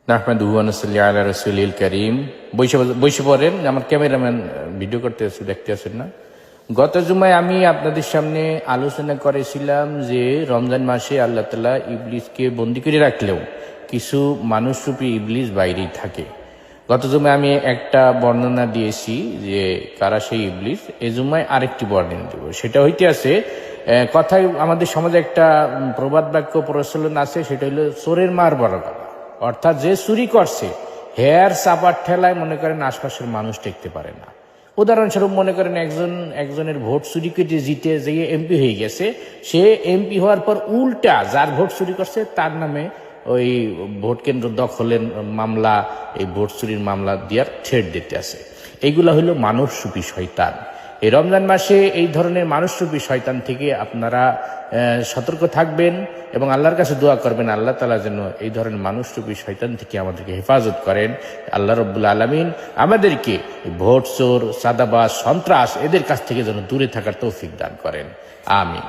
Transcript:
নাহমাদুহু ওয়া নুসাল্লি আলা রাসূলিল কারীম। বসে পড়েন, আমার ক্যামেরাম্যান ভিডিও করতে আছে, দেখতে আছেন না? গত জুমায় আমি আপনাদের সামনে আলোচনা করেছিলাম যে রমজান মাসে আল্লাহ তাআলা ইবলিসকে বন্দী করে রাখলেও কিছু মানুষরূপী ইবলিস বাইরেই থাকে। গত জুমায় আমি একটা বর্ণনা দিয়েছি যে কারা সেই ইবলিস। এই জুমায় আরেকটি বর্ণনা দেব। সেটা হইতে আছে, কথায় আমাদের সমাজে একটা প্রবাদ বাক্য প্রচলন আছে, সেটা হলো চোরের মার বড় গলা। অর্থাৎ যে চুরি করছে হেয়ার চাপার ঠেলায় মনে করেন আশপাশের মানুষ টেকতে পারে না। উদাহরণস্বরূপ মনে করেন একজনের ভোট চুরি করে জিতে যেয়ে এমপি হয়ে গেছে, সে এমপি হওয়ার পর উল্টা যার ভোট চুরি করছে তার নামে ওই ভোট কেন্দ্র দখলের মামলা, এই ভোট চুরির মামলা দেওয়ার ছেড় দিতে আছে। এইগুলা হইল মানুষরূপী শয়তান। এই রমজান মাসে এই ধরনের মানুষরূপী শয়তান থেকে আপনারা সতর্ক থাকবেন এবং আল্লাহর কাছে দোয়া করবেন আল্লাহ তাআলা যেন এই ধরনের মানুষরূপী শয়তান থেকে আমাদেরকে হেফাজত করেন। আল্লাহ রাব্বুল আলামিন আমাদেরকে ভোট চোর, চাঁদাবাজ, সন্ত্রাস এদের কাছ থেকে যেন দূরে থাকার তৌফিক দান করেন। আমিন।